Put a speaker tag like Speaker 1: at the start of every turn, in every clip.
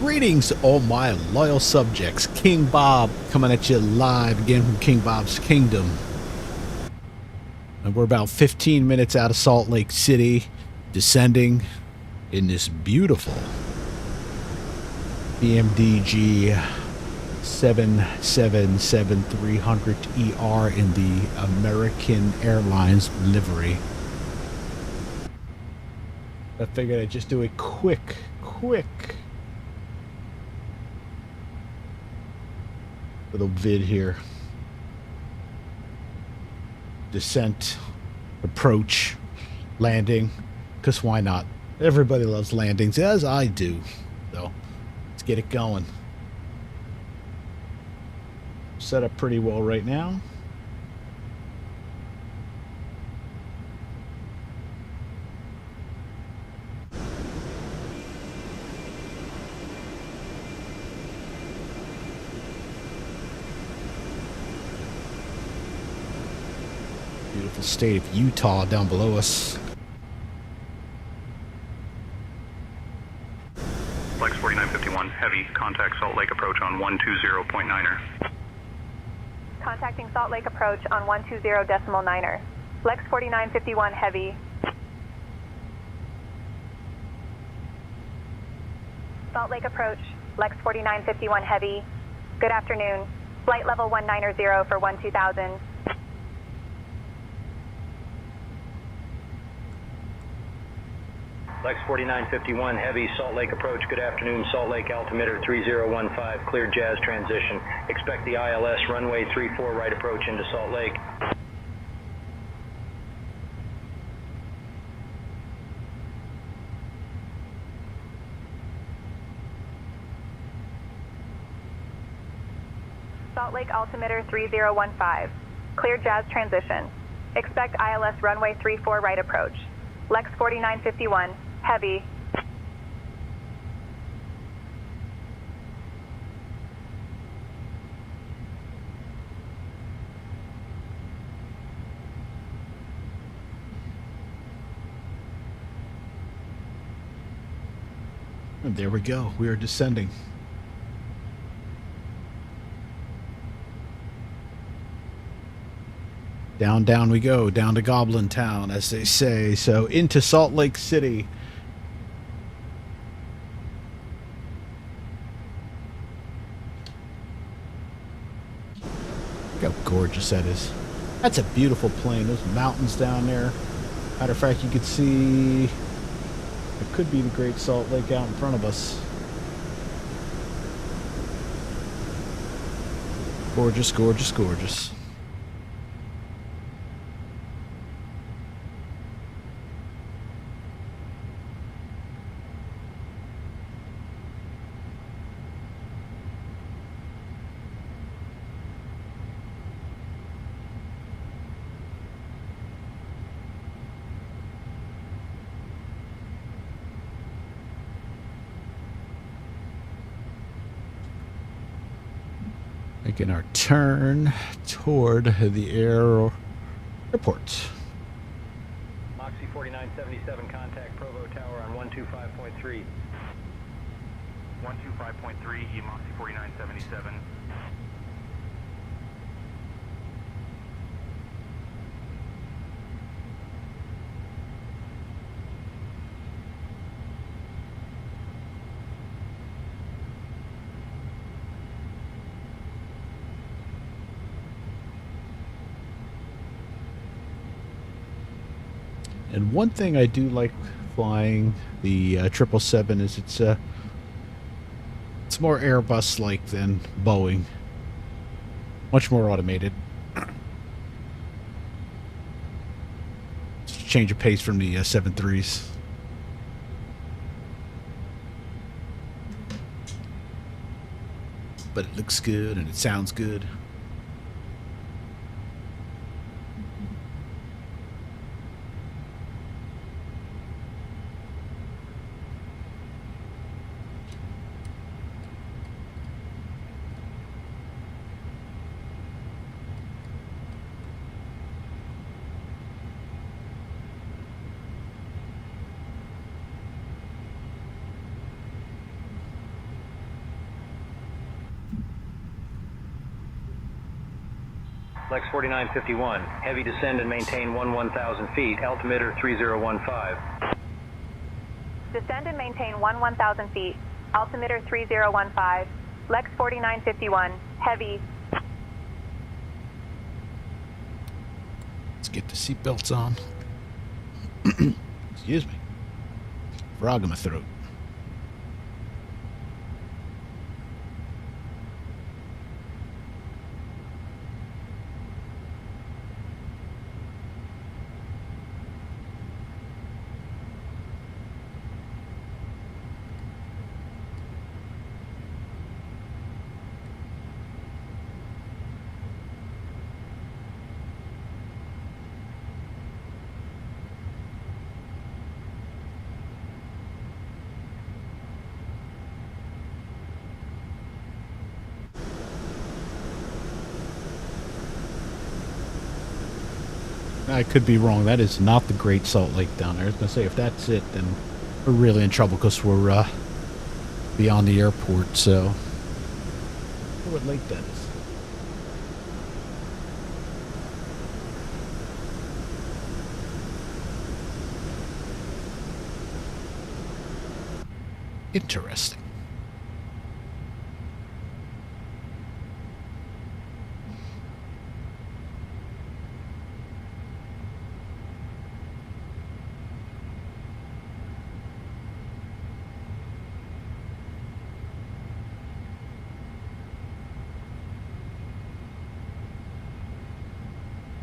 Speaker 1: Greetings, all my loyal subjects. King Bob coming at you live again from King Bob's Kingdom. And we're about 15 minutes out of Salt Lake City, descending in this beautiful PMDG 777-300ER in the American Airlines livery. I figured I'd just do a quick little vid here. Descent, approach, landing, because why not? Everybody loves landings, as I do. So let's get it going. Set up pretty well right now. Beautiful state of Utah down below us.
Speaker 2: Flex 4951, heavy, contact Salt Lake approach on 120.9er.
Speaker 3: Contacting Salt Lake approach on 120.9er. Flex 4951, heavy. Salt Lake approach, Flex 4951, heavy. Good afternoon. Flight level 190 for 12000.
Speaker 4: Flex 4951, heavy, Salt Lake approach. Good afternoon, Salt Lake altimeter 3015, clear jazz transition. Expect the ILS runway 34 right approach into Salt Lake.
Speaker 3: Salt Lake altimeter 3015, clear jazz transition. Expect ILS runway 34 right approach. Flex 4951, heavy.
Speaker 1: And there we go. We are descending. Down, down we go, down to Goblin Town, as they say. So into Salt Lake City. Look how gorgeous that is. That's a beautiful plane. Those mountains down there. Matter of fact, you could see it could be the Great Salt Lake out in front of us. Gorgeous, gorgeous, gorgeous. Making our turn toward the airport.
Speaker 4: Moxie 4977, contact Provo Tower on 125.3.
Speaker 2: 125.3, E Moxie 4977.
Speaker 1: And one thing I do like flying the 777 is it's more Airbus-like than Boeing. Much more automated. It's a change of pace from the 73s. But it looks good and it sounds good.
Speaker 4: Lex 4951, heavy descend and maintain 1,000 feet, altimeter 3015.
Speaker 3: Descend and maintain 1,000 feet, altimeter 3015, Lex 4951, heavy.
Speaker 1: Let's get the seatbelts on. Excuse me. Frog in my throat. I could be wrong. That is not the Great Salt Lake down there. I was going to say, if that's it, then we're really in trouble because we're beyond the airport, so... I wonder what lake that is. Interesting.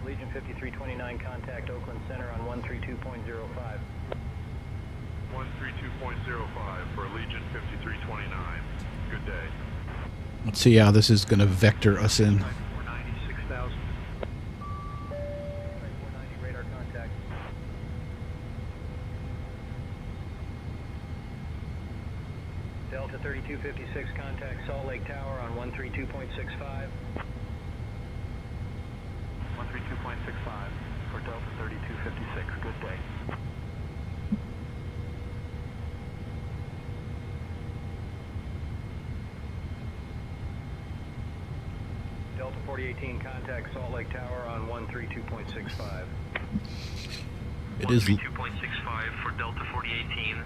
Speaker 4: Legion 5329, contact Oakland Center on 132.05.
Speaker 5: 132.05 for Legion 5329. Good day.
Speaker 1: Let's see how this is going to vector us in.
Speaker 5: 490, 6,000.
Speaker 4: 490, radar contact. Delta 3256, contact Salt Lake Tower on 132.65.
Speaker 5: 132.65 for Delta 3256. Good day.
Speaker 4: Delta 4018, contact Salt Lake Tower on 132.65.
Speaker 1: It is.
Speaker 5: 132.65 for Delta 4018.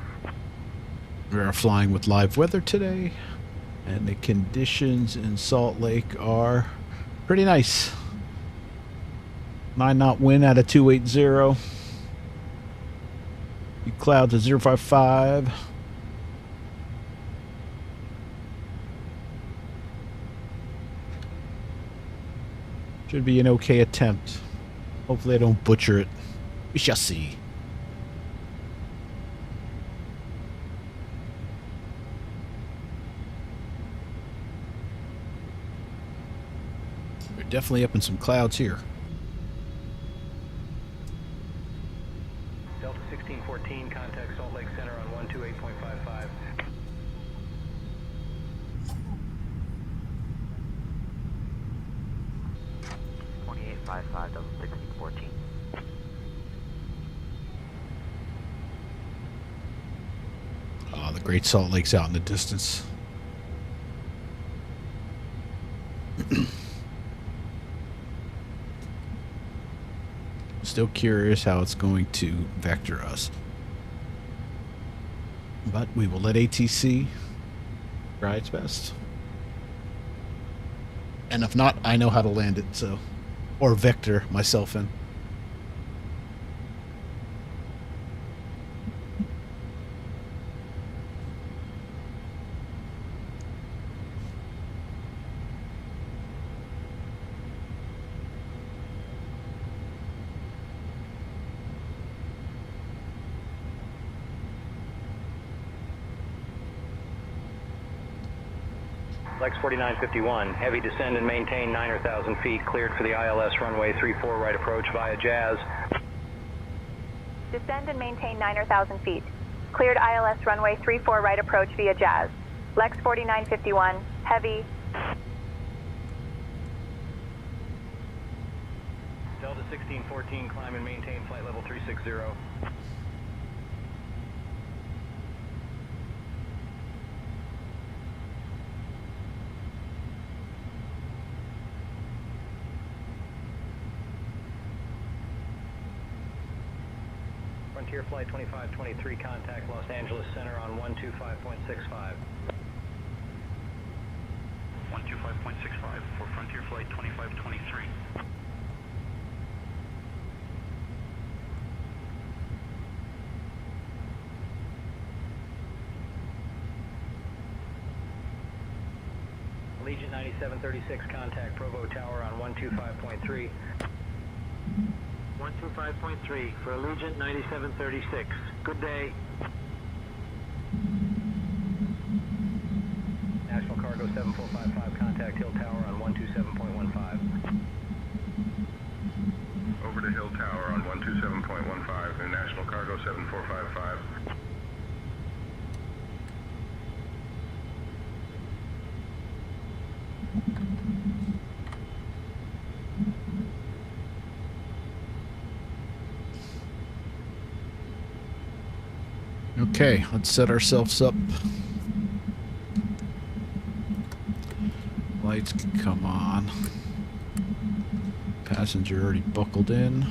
Speaker 1: We are flying with live weather today, and the conditions in Salt Lake are pretty nice. 9-knot wind out of 280. Clouds at 055. Should be an okay attempt. Hopefully I don't butcher it. We shall see. We're definitely up in some clouds here.
Speaker 4: Delta 1614, contact Salt Lake Center on 128.55.
Speaker 6: Delta 1614.
Speaker 1: Oh, the Great Salt Lake's out in the distance. Still curious how it's going to vector us. But we will let ATC try its best. And if not, I know how to land it, so... Or vector myself in.
Speaker 4: Lex 4951, heavy descend and maintain 9,000 feet, cleared for the ILS runway 34 right approach via Jazz.
Speaker 3: Descend and maintain 9,000 feet. Cleared ILS runway 34 right approach via Jazz. Lex 4951, heavy.
Speaker 4: Delta 1614, climb and maintain flight level 360. Frontier Flight 2523, contact Los Angeles Center on 125.65.
Speaker 2: 125.65 for Frontier Flight 2523.
Speaker 4: Allegiant 9736, contact Provo Tower on 125.3. 125.3 for Allegiant 9736. Good day. National Cargo 7455, contact Hill Tower on 127.15.
Speaker 6: Over to Hill Tower on 127.15 and National Cargo 7455.
Speaker 1: Okay, let's set ourselves up. Lights can come on. Passenger already buckled in.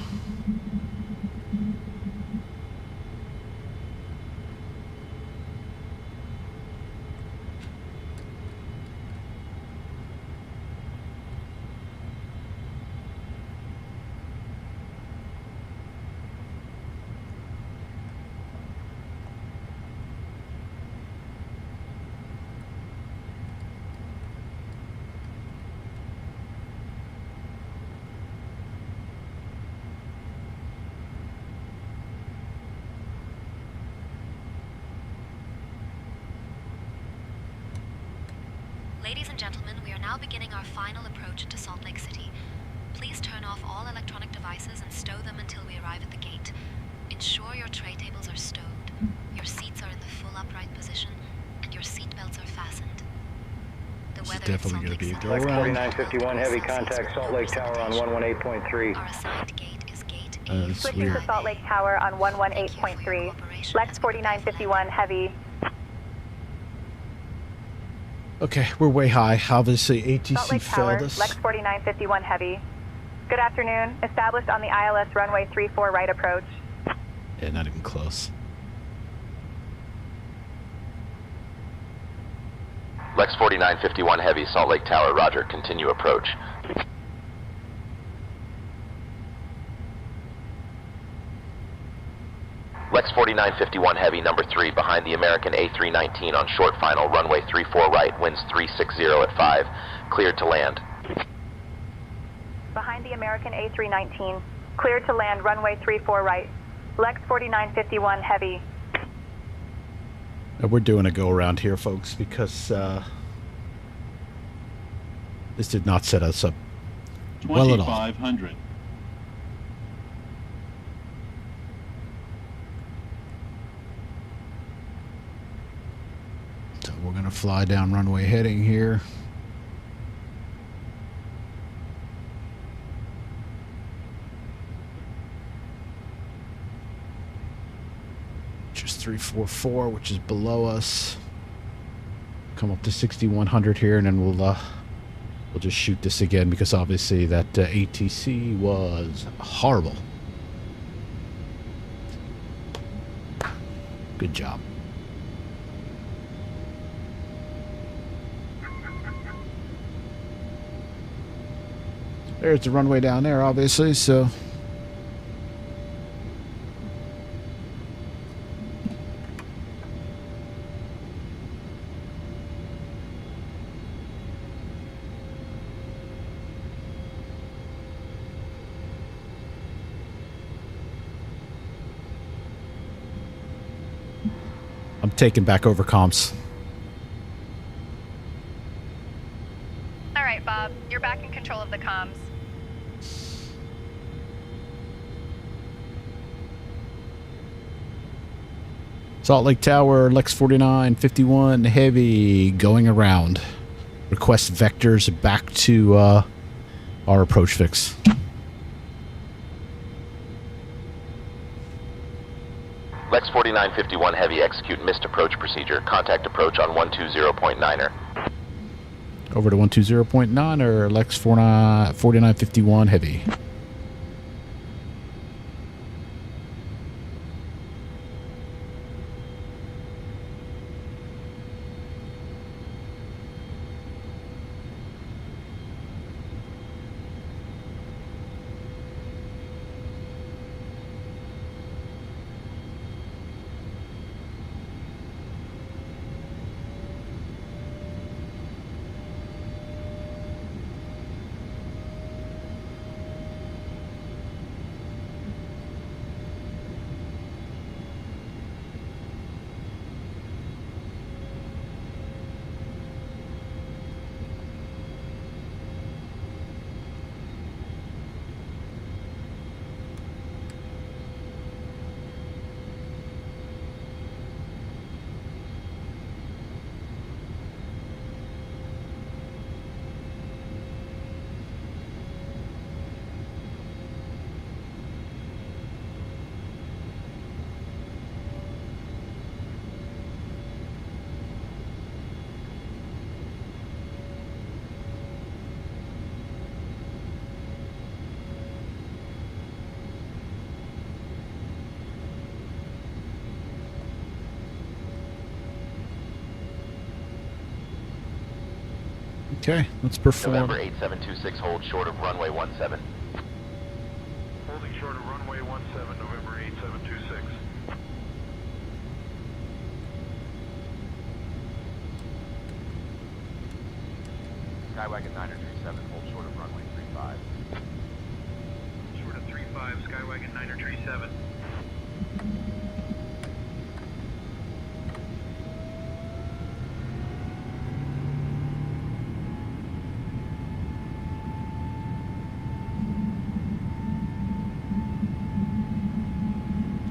Speaker 7: Ladies and gentlemen, we are now beginning our final approach into Salt Lake City. Please turn off all electronic devices and stow them until we arrive at the gate. Ensure your tray tables are stowed, your seats are in the full upright position, and your seat belts are fastened. The
Speaker 1: It's
Speaker 7: weather
Speaker 1: definitely
Speaker 7: at Salt
Speaker 1: gonna be a
Speaker 7: Lake
Speaker 1: go
Speaker 7: City
Speaker 1: around.
Speaker 7: is
Speaker 4: 4951, heavy contact Salt Lake Tower on 118.3.
Speaker 7: Our assigned gate is gate A.
Speaker 1: That's
Speaker 3: Switching
Speaker 1: weird.
Speaker 3: to Salt Lake Tower on 118.3. Lex 4951 heavy.
Speaker 1: Okay, we're way high. Obviously,
Speaker 3: Salt
Speaker 1: ATC
Speaker 3: Lake Tower,
Speaker 1: failed us.
Speaker 3: Lex 4951 heavy. Good afternoon. Established on the ILS runway 34 right approach.
Speaker 1: Yeah, not even close.
Speaker 8: Lex 4951 Heavy, Salt Lake Tower, roger, continue approach. Lex 4951 Heavy, number 3, behind the American A319 on short final, runway 34 right, winds 360 at 5, cleared to land.
Speaker 3: Behind the American A319. Cleared to land runway 34 right. Lex 4951 heavy.
Speaker 1: We're doing a go around here, folks, because this did not set us up well at all.
Speaker 9: 2500.
Speaker 1: So we're going to fly down runway heading here. Just 344, which is below us. Come up to 6100 here, and then we'll just shoot this again because obviously that ATC was horrible. Good job. There's the runway down there, obviously, so... I'm taking back over comms.
Speaker 3: All right, Bob. You're back in control of the comms.
Speaker 1: Salt Lake Tower, Lex 4951 Heavy, going around. Request vectors back to our approach fix.
Speaker 8: Lex 4951 Heavy, execute missed approach procedure. Contact approach on 120.9er.
Speaker 1: Over to 120.9 or Lex 4951 Heavy. Okay, let's perform.
Speaker 8: November 8726, hold short of runway 17.
Speaker 5: Holding short of runway 17, November 8726.
Speaker 8: Skywagon 937, hold short of runway 35.
Speaker 5: Short of 35, Skywagon 937.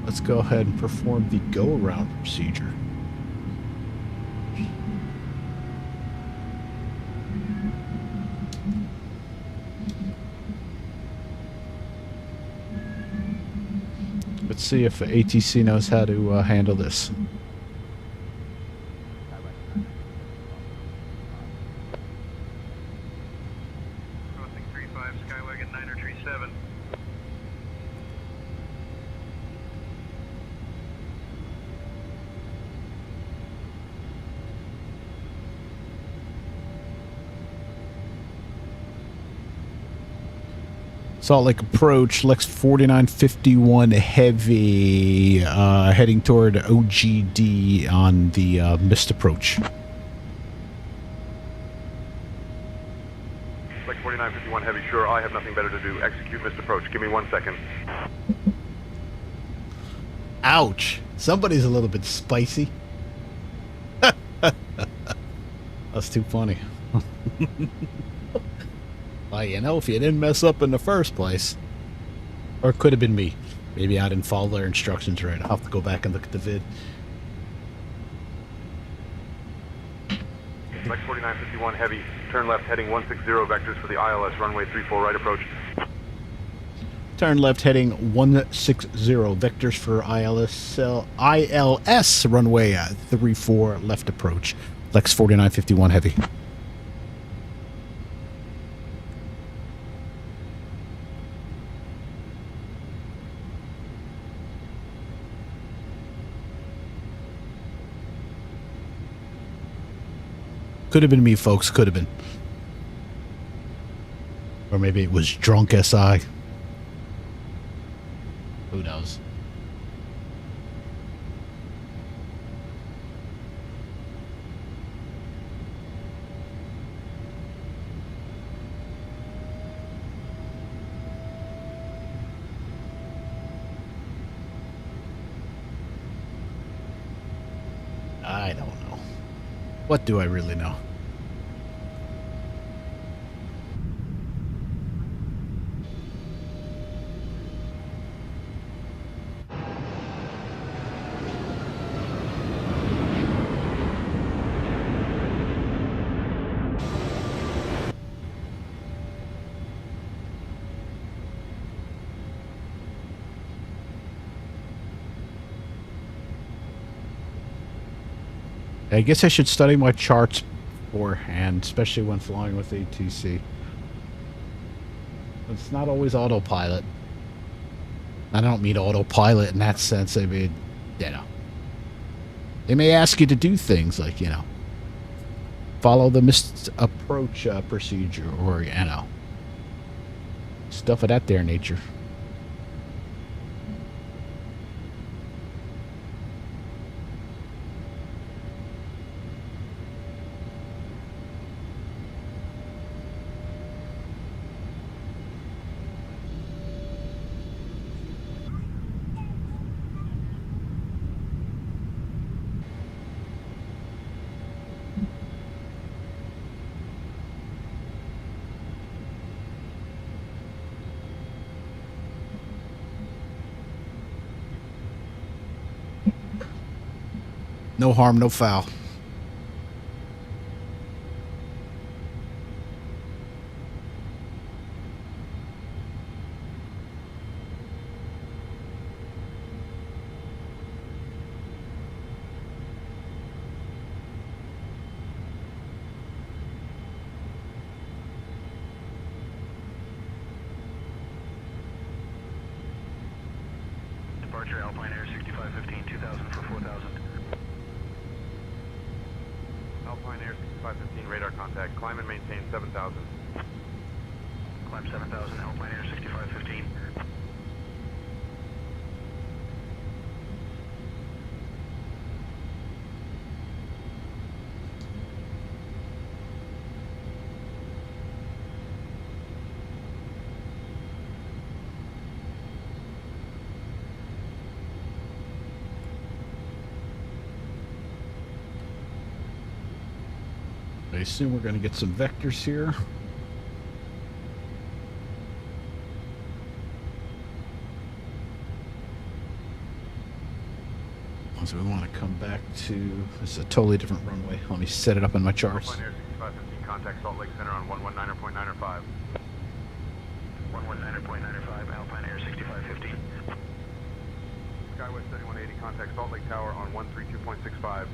Speaker 1: Let's go ahead and perform the go-around procedure. Let's see if ATC knows how to handle this.
Speaker 5: Crossing 35, Skywagon 937.
Speaker 1: Salt Lake approach, Lex 4951 heavy, heading toward OGD on the missed approach.
Speaker 5: Like 4951 heavy, sure, I have nothing better to do. Execute missed approach. Give me 1 second.
Speaker 1: Ouch! Somebody's a little bit spicy. That's too funny. Well, you know, if you didn't mess up in the first place. Or it could have been me. Maybe I didn't follow their instructions right. I'll have to go back and look at the vid.
Speaker 5: Like 4951 heavy, turn left heading 160 vectors for the ILS runway 34 right approach.
Speaker 1: Turn left heading 160 vectors for ILS runway 34 left approach. Lex 4951 heavy. Could have been me, folks. Could have been. Or maybe it was drunk SI. Who knows? I don't know. What do I really know? I guess I should study my charts beforehand, especially when flying with ATC. It's not always autopilot. I don't mean autopilot in that sense. I mean, you know, they may ask you to do things like, you know, follow the missed approach procedure, or, you know, stuff of that there nature. No harm, no foul.
Speaker 5: Departure Alpine Air 6515, 2000 for 4000. Alpine Air 6515 radar contact. Climb and maintain 7,000.
Speaker 4: Climb 7,000, Alpine Air 6515.
Speaker 1: I assume we're going to get some vectors here. So we want to come back to, this is a totally different runway. Let me set it up in my charts.
Speaker 5: Alpine Air 6515 contact Salt Lake Center on 119.905.
Speaker 4: 119.905, Alpine Air 6515.
Speaker 5: Skywest 3180 contact Salt Lake Tower on 132.65.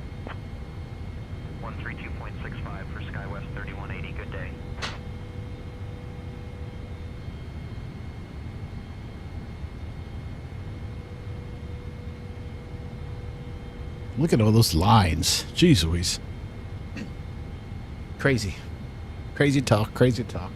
Speaker 4: 132.65 for Skywest 3180, good day.
Speaker 1: Look at all those lines. Jeez Louise. Crazy. Crazy talk, crazy talk.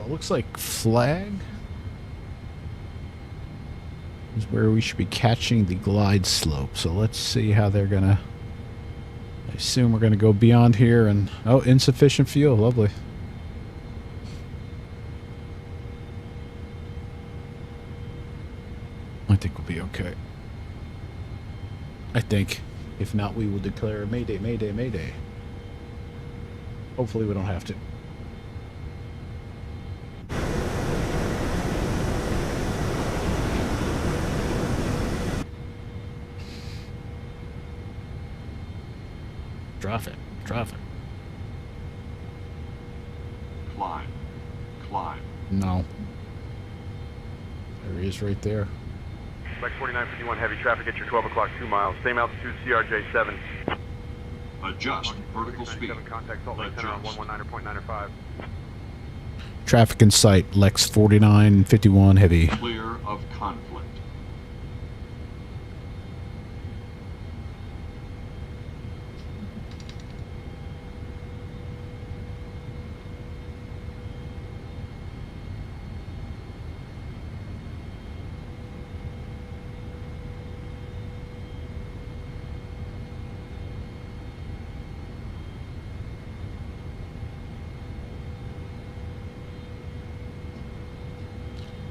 Speaker 1: Looks like flag is where we should be catching the glide slope. So let's see how they're gonna. I assume we're gonna go beyond here and oh, insufficient fuel. Lovely. I think we'll be okay. I think. If not, we will declare Mayday, Mayday, Mayday. Hopefully we don't have to. Traffic.
Speaker 6: Climb. Climb.
Speaker 1: No. There he is right there.
Speaker 5: Lex 4951 heavy traffic at your 12 o'clock 2 miles. Same altitude CRJ7.
Speaker 6: Adjust vertical speed.
Speaker 5: Contact Salt Lake Center on 119.905.
Speaker 1: Traffic in sight. Lex 4951 heavy.
Speaker 6: Clear of conflict.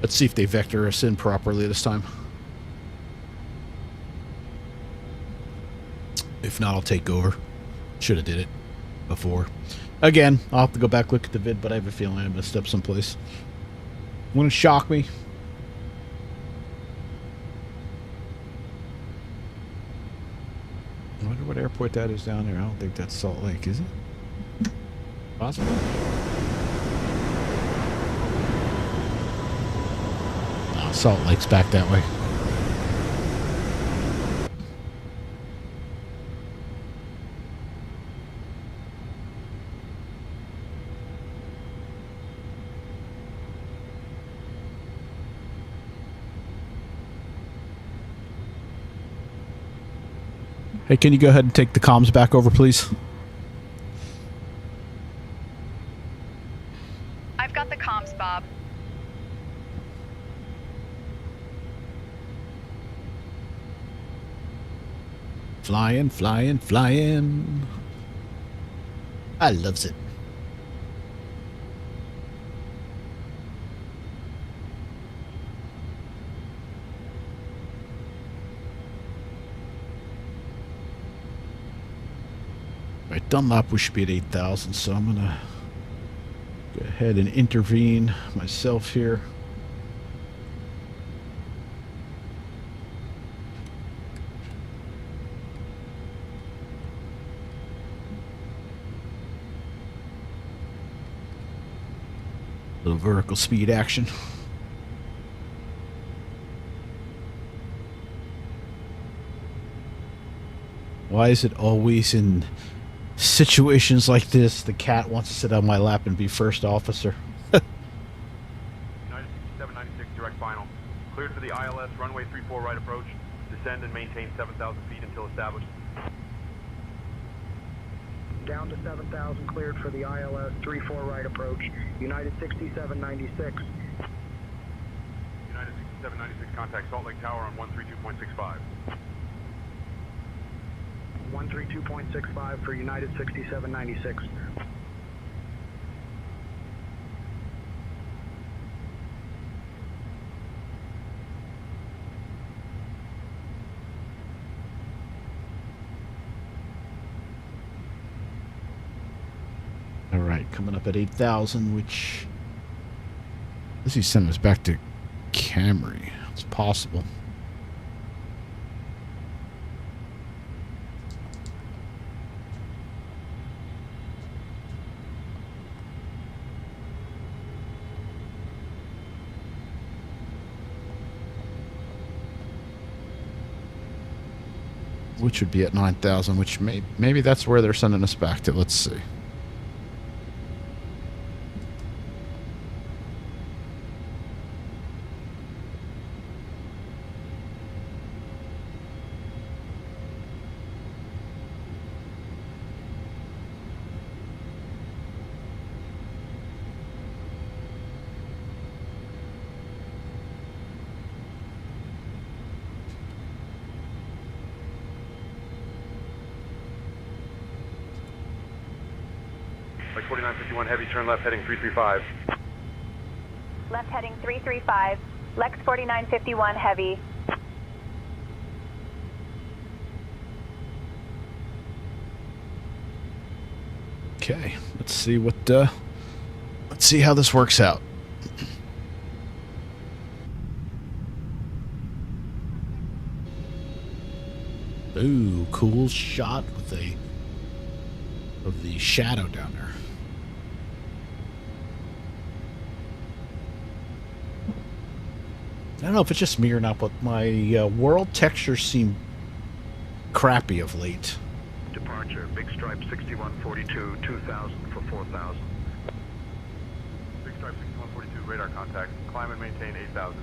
Speaker 1: Let's see if they vector us in properly this time. If not, I'll take over. Should have did it before. Again, I'll have to go back look at the vid, but I have a feeling I messed up someplace. Wouldn't shock me. I wonder what airport that is down there. I don't think that's Salt Lake, is it? Possible? Salt Lake's back that way. Hey, can you go ahead and take the comms back over, please?
Speaker 9: I've got the comms, Bob.
Speaker 1: Flying, flying, flying. I loves it. Right, Dunlop, we should be at 8,000, so I'm gonna go ahead and intervene myself here. Little vertical speed action. Why is it always in situations like this the cat wants to sit on my lap and be first officer?
Speaker 5: United 6796, direct final. Cleared for the ILS, runway 34 right approach. Descend and maintain 7,000 feet until established.
Speaker 4: Down to 7,000, cleared for the ILS, 34 right approach, United 6796.
Speaker 5: United 6796, contact Salt Lake Tower on 132.65.
Speaker 4: 132.65 for United 6796.
Speaker 1: All right, coming up at 8,000, which this is sending us back to Camry. It's possible. Which would be at 9,000, which maybe that's where they're sending us back to. Let's see.
Speaker 5: Like 4951 heavy, turn left heading 335.
Speaker 3: Left heading 335. Lex 4951 heavy.
Speaker 1: Okay, let's see what let's see how this works out. Ooh, cool shot with of the shadow down there. I don't know if it's just me or not, but my world textures seem crappy of late.
Speaker 6: Departure, Big Stripe 6142, 2000 for 4000.
Speaker 5: Big Stripe 6142, radar contact. Climb and maintain 8,000.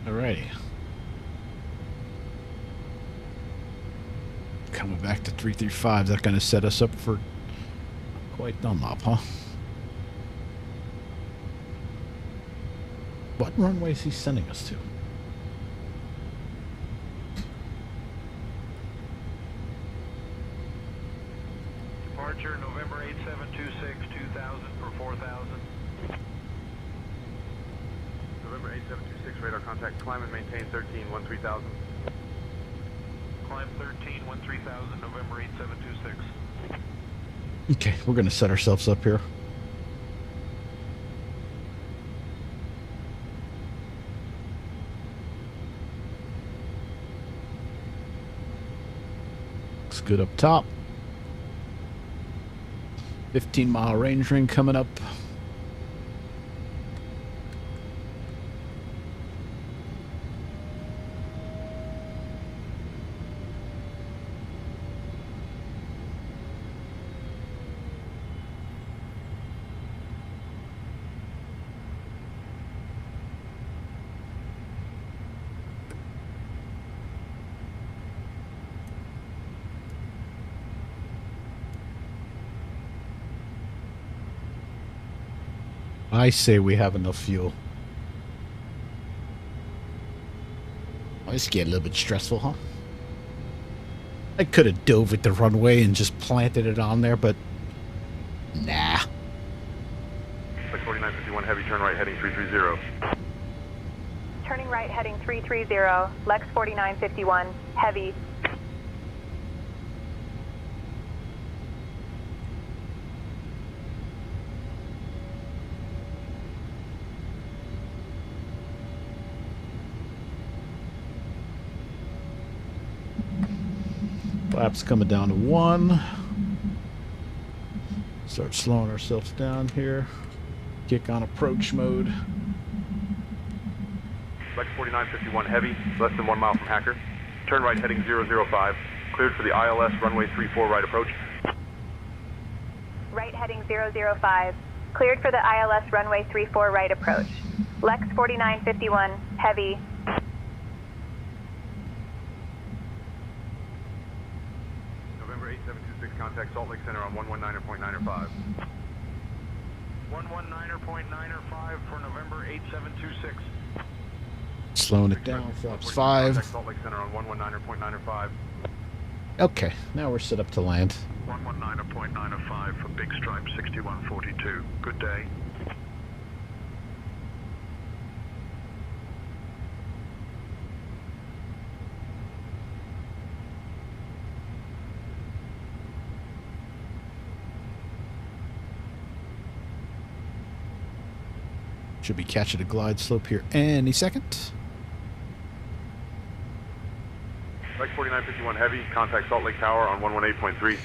Speaker 1: Alrighty. Coming back to 335, is that going to set us up for quite Dunlop, huh? What runway is he sending us to?
Speaker 4: Departure November 8726, 2000 for 4000.
Speaker 5: November 8726, radar contact. Climb and maintain 13,3000.
Speaker 4: Climb 13,3000, November 8726.
Speaker 1: Okay, we're going to set ourselves up here. Looks good up top. 15-mile range ring coming up. I say we have enough fuel. Oh, this get a little bit stressful, huh? I could have dove at the runway and just planted it on there, but nah.
Speaker 5: Like 4951 heavy, turn right heading 330.
Speaker 3: Turning right heading 330. Lex 4951 heavy.
Speaker 1: Flaps coming down to 1. Start slowing ourselves down here. Kick on approach mode.
Speaker 5: Lex 4951 heavy, less than 1 mile from Hacker. Turn right heading 005. Cleared for the ILS runway 34 right approach.
Speaker 3: Right heading 005. Cleared for the ILS runway 34 right approach. Lex 4951 heavy.
Speaker 5: November 8726, contact Salt Lake Center on 119.905.
Speaker 6: 119.905 for November 8726.
Speaker 1: Slowing it down. Flaps 5.
Speaker 5: Contact Salt Lake Center on 119.905.
Speaker 1: Okay, now we're set up to land.
Speaker 6: 119.905 for Big Stripe 6142. Good day.
Speaker 1: Should be catching a glide slope here any second.
Speaker 5: Lex 4951 heavy, contact Salt Lake Tower on 118.3.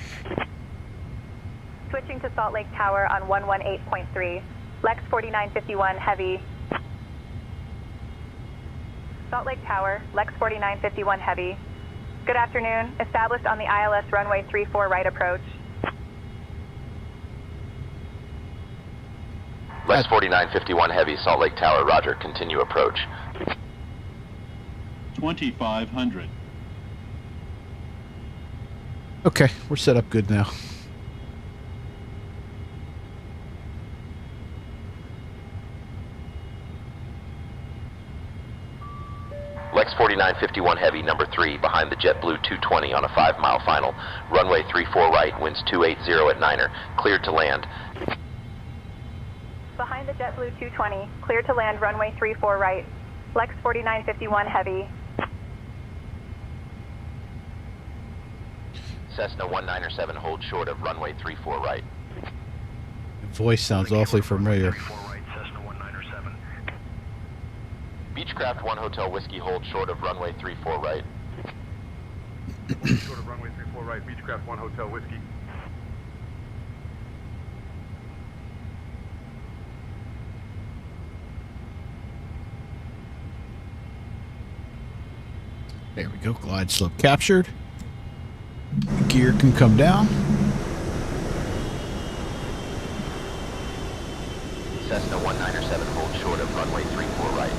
Speaker 3: Switching to Salt Lake Tower on 118.3. Lex 4951 heavy. Salt Lake Tower, Lex 4951 heavy. Good afternoon. Established on the ILS runway 34 right approach.
Speaker 8: Lex 4951 heavy, Salt Lake Tower, roger, continue approach.
Speaker 10: 2500.
Speaker 1: Okay, we're set up good now.
Speaker 8: Lex 4951 heavy, number 3, behind the JetBlue 220 on a 5-mile final. Runway 34 right, winds 280 at Niner. Cleared to land.
Speaker 3: Behind the JetBlue 220, cleared to land runway 34 right. Lex 4951 heavy.
Speaker 8: Cessna 197, hold short of runway 34 right.
Speaker 1: Voice sounds awfully familiar.
Speaker 6: 34 right, Cessna 197.
Speaker 8: Beechcraft 1 Hotel Whiskey, hold short of runway 34 right.
Speaker 5: Short of runway 34 right, Beechcraft 1 Hotel Whiskey.
Speaker 1: There we go. Glide slope captured. Gear can come down.
Speaker 8: Cessna 197, hold short of runway 34 right.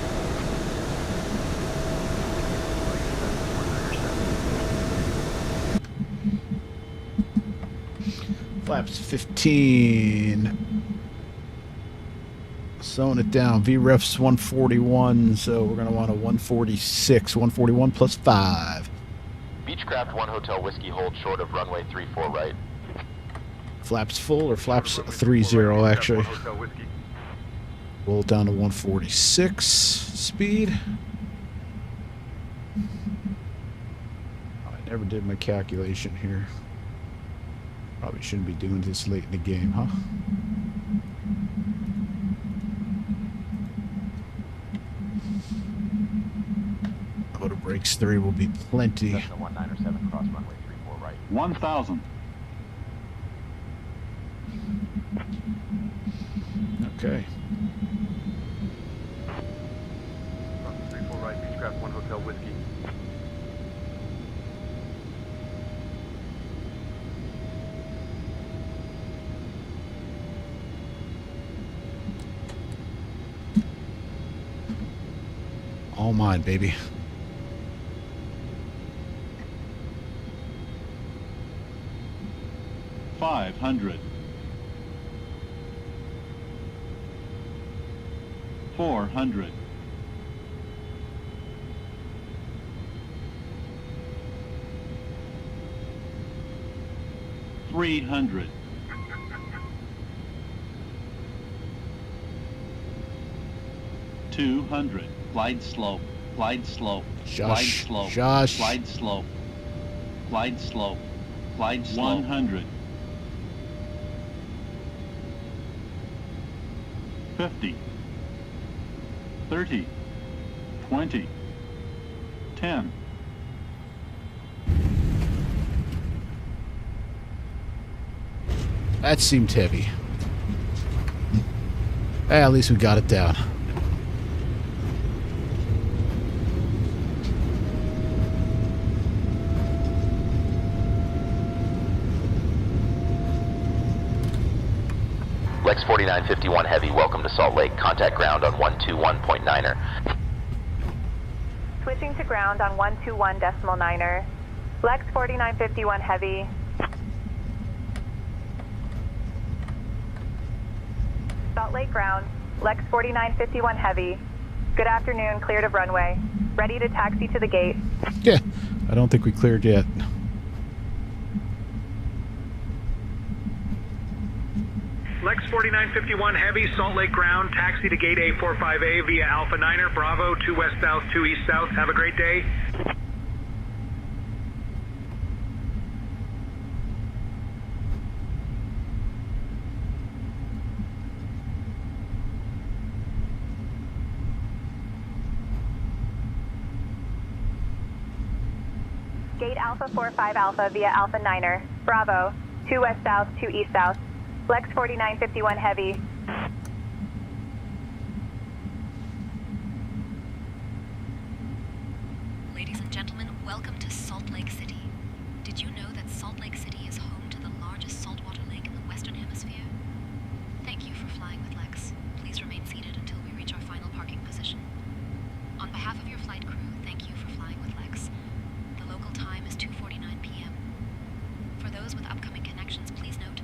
Speaker 1: Flaps 15. Slowing it down. VREF's 141, so we're going to want a 146. 141 plus 5.
Speaker 8: Beechcraft 1 Hotel Whiskey, hold short of runway 34 right.
Speaker 1: Flaps full or flaps 30 actually. Roll it down to 146 speed. I never did my calculation here. Probably shouldn't be doing this late in the game, huh? Auto brakes 3 will be plenty.
Speaker 8: Cessna 197, cross runway 34 right.
Speaker 10: 1000.
Speaker 1: Okay.
Speaker 5: Cross 34 right, Beechcraft 1 Hotel Whiskey.
Speaker 1: All mine, baby.
Speaker 10: $500. 400. 300. 200. Glide slope. Glide slope. Glide
Speaker 1: Josh.
Speaker 10: slope.
Speaker 1: Josh.
Speaker 10: Glide slope. Glide slope. Glide slope. 100. 50. 30. 20. 10.
Speaker 1: That seemed heavy. At least we got it down.
Speaker 8: Lex 4951 Heavy, welcome to Salt Lake. Contact ground on 121.9er.
Speaker 3: Switching to ground on 121.9er. Lex 4951 Heavy. Salt Lake ground. Lex 4951 Heavy. Good afternoon, cleared of runway. Ready to taxi to the gate.
Speaker 1: Yeah, I don't think we cleared yet.
Speaker 11: Lex 4951 Heavy, Salt Lake ground, taxi to gate A45A via Alpha 9er, Bravo, 2 west south, 2 east south. Have a great day.
Speaker 3: Gate Alpha 45 Alpha via Alpha 9er, Bravo, 2 west south, 2 east south. Lex 4951 Heavy.
Speaker 7: Ladies and gentlemen, welcome to Salt Lake City. Did you know that Salt Lake City is home to the largest saltwater lake in the Western Hemisphere? Thank you for flying with Lex. Please remain seated until we reach our final parking position. On behalf of your flight crew, thank you for flying with Lex. The local time is 2:49 p.m. For those with upcoming connections, please note,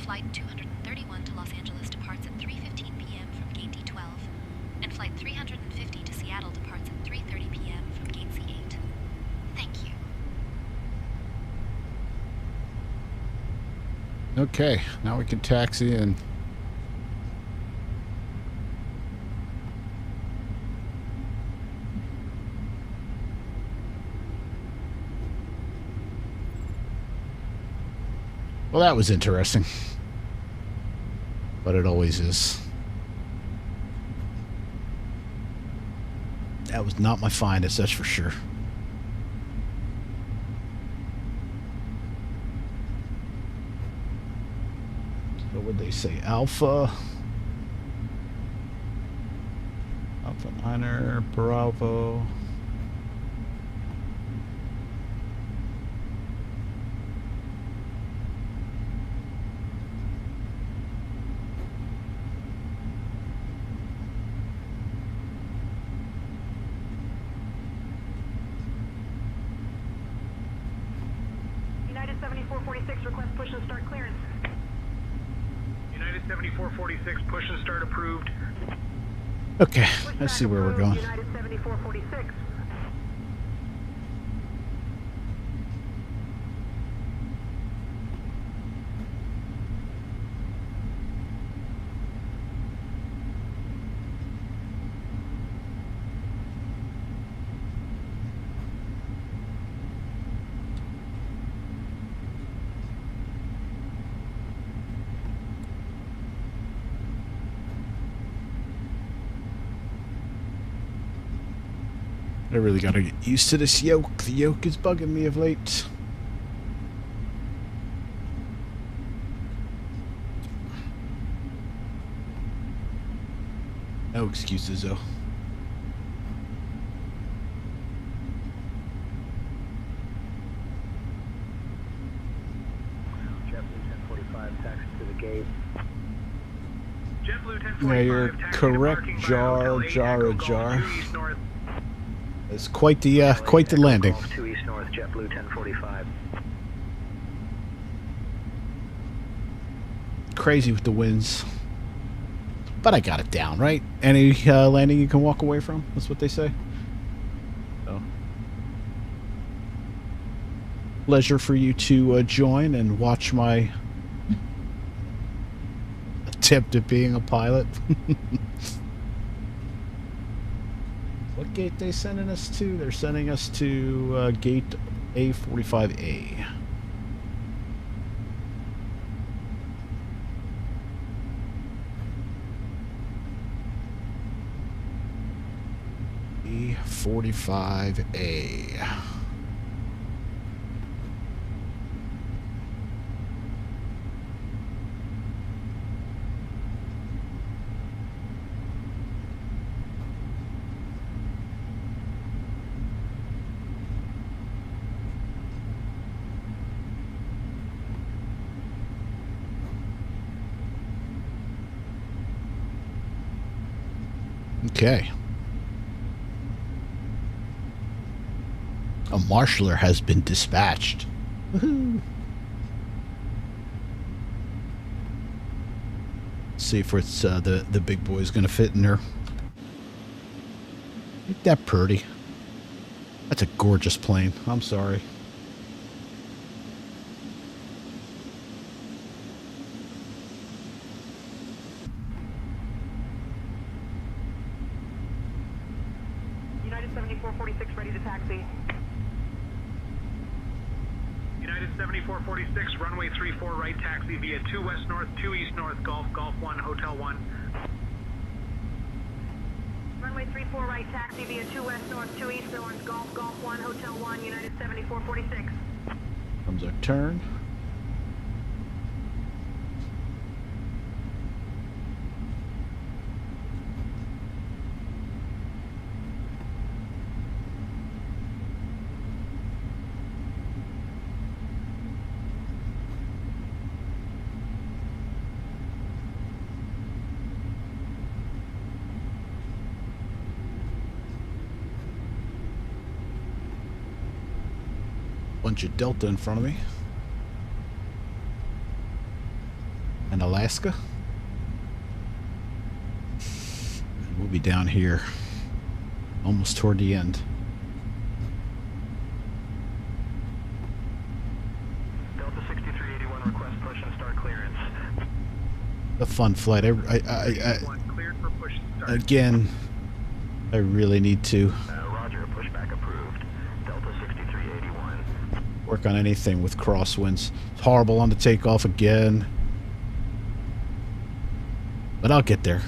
Speaker 7: Flight 231 to Los Angeles departs at 3:15 p.m. from Gate D12, and Flight 350 to Seattle departs at 3:30 p.m. from Gate C8. Thank you.
Speaker 1: Okay, now we can taxi in. Well, that was interesting. But it always is. That was not my finest, that's for sure. So what would they say? Alpha 9er, Bravo.
Speaker 11: United 7446, request push and start clearance. United 7446, push and start approved.
Speaker 1: Okay, let's see where we're going.
Speaker 11: United 7446.
Speaker 1: I really gotta get used to this yoke. The yoke is bugging me of late. No excuses, though. Yeah, you're correct, jar. It's quite the landing.
Speaker 4: 2 east north, JetBlue 1045.
Speaker 1: Crazy with the winds. But I got it down, right? Any landing you can walk away from? That's what they say. So, pleasure for you to join and watch my attempt at being a pilot. What gate they sending us to? They're sending us to gate A45A. A45A. Okay. A marshaller has been dispatched. Woohoo! See if it's the big boy's gonna fit in there. Ain't that pretty? That's a gorgeous plane. I'm sorry.
Speaker 11: United 7446 ready to taxi. United 7446, runway 34 right taxi via 2 west north, 2 east north, Golf 1, Hotel 1. Runway 34 right taxi via 2 west north, 2 east north, Golf 1, Hotel 1, United 7446.
Speaker 1: Comes our turn. Bunch of Delta in front of me. And Alaska. And we'll be down here. Almost toward the end.
Speaker 11: Delta 6381, request push and start clearance.
Speaker 1: A fun flight.
Speaker 11: Cleared for push and start.
Speaker 1: Again, I really need to
Speaker 11: Roger, pushback approved. Delta 6381.
Speaker 1: work on anything with crosswinds. It's horrible on the takeoff again. But I'll get there.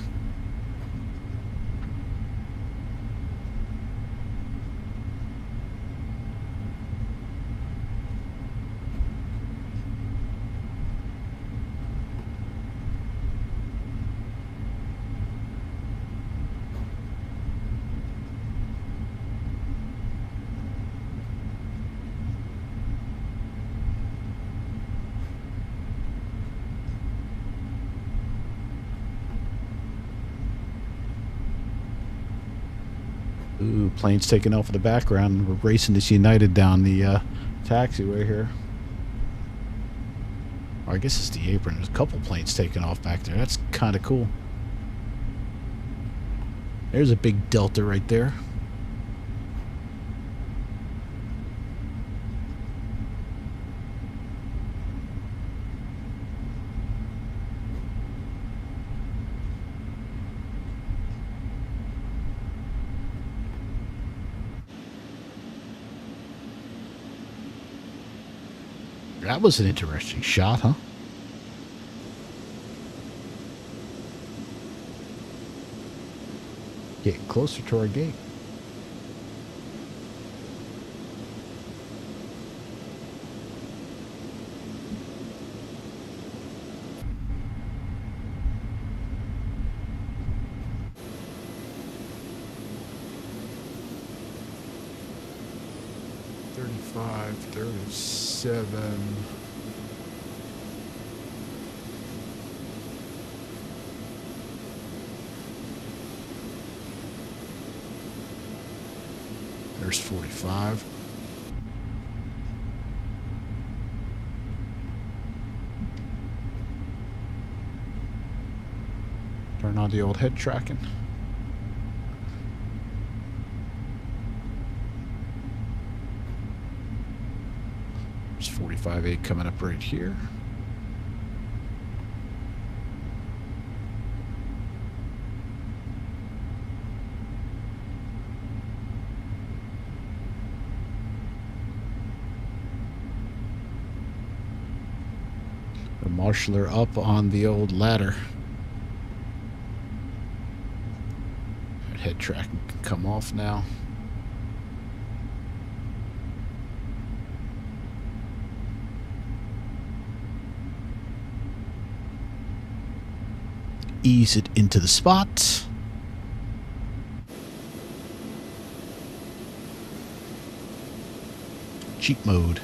Speaker 1: Ooh, plane's taking off in the background. We're racing this United down the taxiway here. Or I guess it's the apron. There's a couple planes taking off back there. That's kind of cool. There's a big Delta right there. That was an interesting shot, huh? Getting closer to our gate.
Speaker 12: $35.37. There's 45. Turn on the old head tracking. There's 45.8 coming up right here. The marshaller up on the old ladder. That head tracking can come off now. Ease it into the spot. Cheat mode.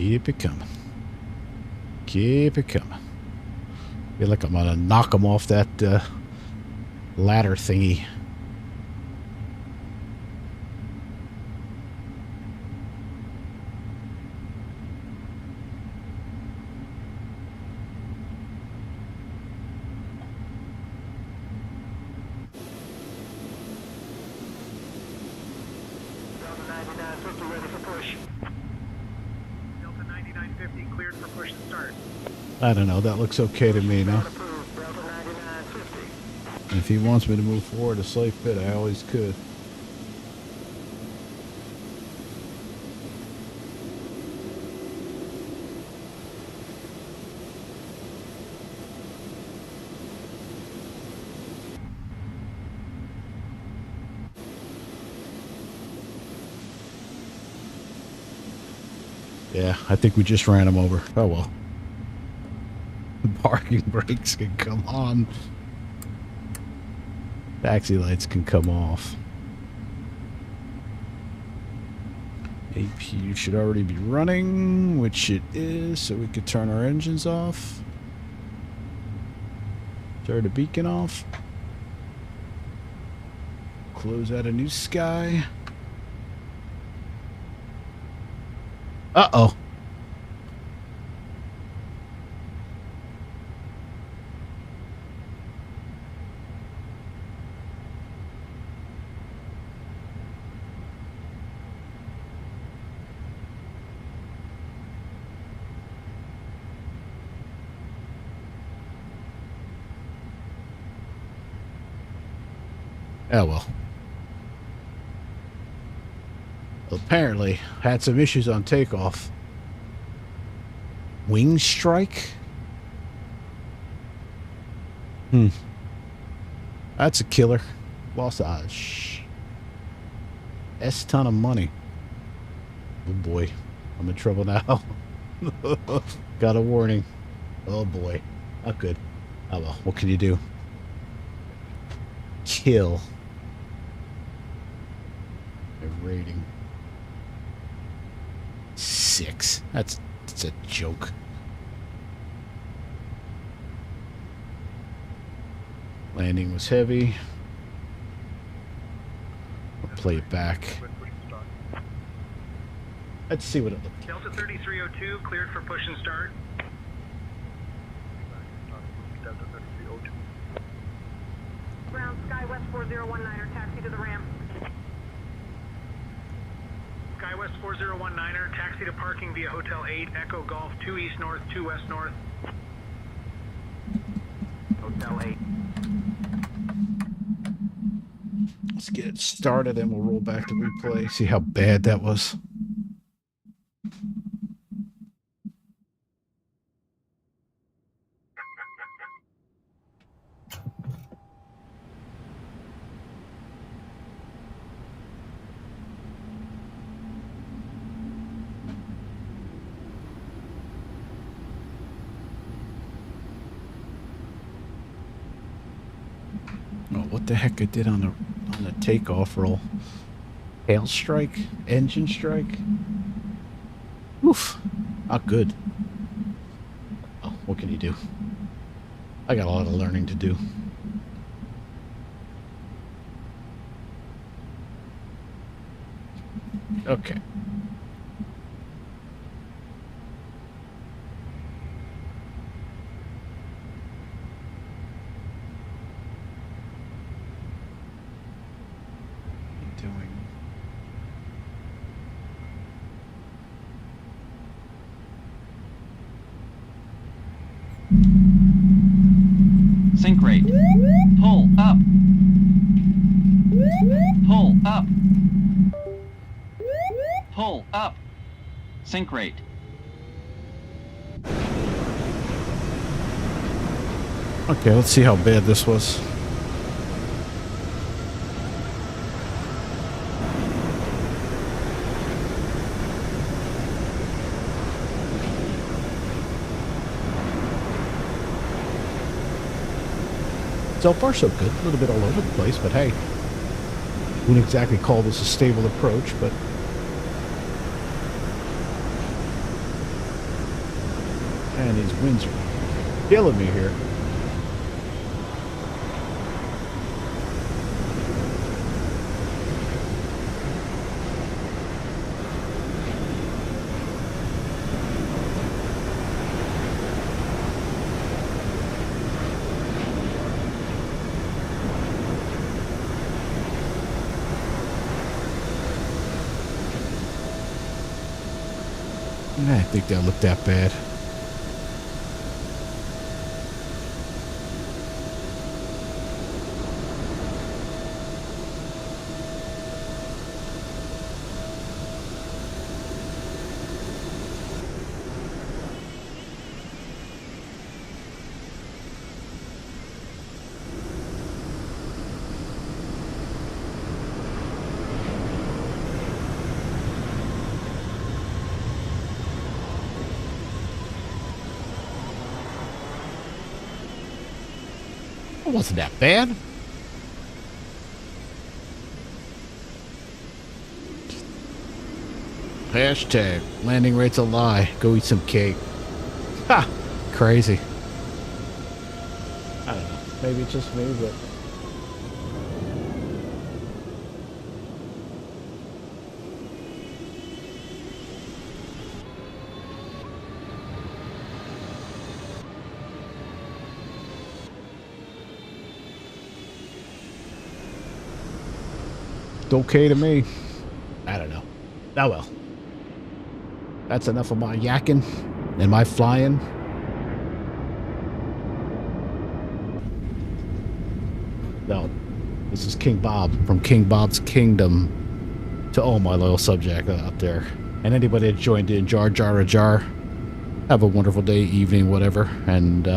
Speaker 1: Keep it coming. Keep it coming. Feel like I'm gonna knock him off that ladder thingy. I don't know, that looks okay to me now. And if he wants me to move forward a slight bit, I always could. Yeah, I think we just ran him over. Oh well. Parking brakes can come on. Taxi lights can come off. AP should already be running, which it is, so we could turn our engines off. Turn the beacon off. Close out a new sky. Uh-oh. Oh well. Apparently had some issues on takeoff. Wing strike? That's a killer. Lost a S ton of money. Oh boy. I'm in trouble now. Got a warning. Oh boy. Not good. Oh well. What can you do? Kill. Rating 6. That's a joke. Landing was heavy. I'll play it back. Let's see what it looks like.
Speaker 11: Delta 3302 cleared for push and start. Delta 3302.
Speaker 13: Ground Skywest 4019er, taxi to the ramp.
Speaker 11: Skywest 4019er, taxi to parking via Hotel 8, Echo Golf 2 East North, 2 West North. Hotel 8.
Speaker 1: Let's get it started and we'll roll back to replay. See how bad that was. What the heck I did on the takeoff roll? Tail strike, engine strike. Oof, not good. Oh, what can you do? I got a lot of learning to do. Okay.
Speaker 10: Sync rate. Pull up. Pull up. Pull up. Sync rate.
Speaker 1: Okay, let's see how bad this was. So far, so good. A little bit all over the place, but hey, wouldn't exactly call this a stable approach, but Man, these winds are killing me here. I didn't think that looked that bad. It wasn't that bad. Hashtag landing rate's a lie. Go eat some cake. Ha! Crazy. I don't know. Maybe it's just me, but... okay to me. I don't know. Oh well. That's enough of my yakking and my flying. No. This is King Bob from King Bob's Kingdom to all my loyal subjects out there. And anybody that joined in, jar, jar, a jar. Have a wonderful day, evening, whatever. And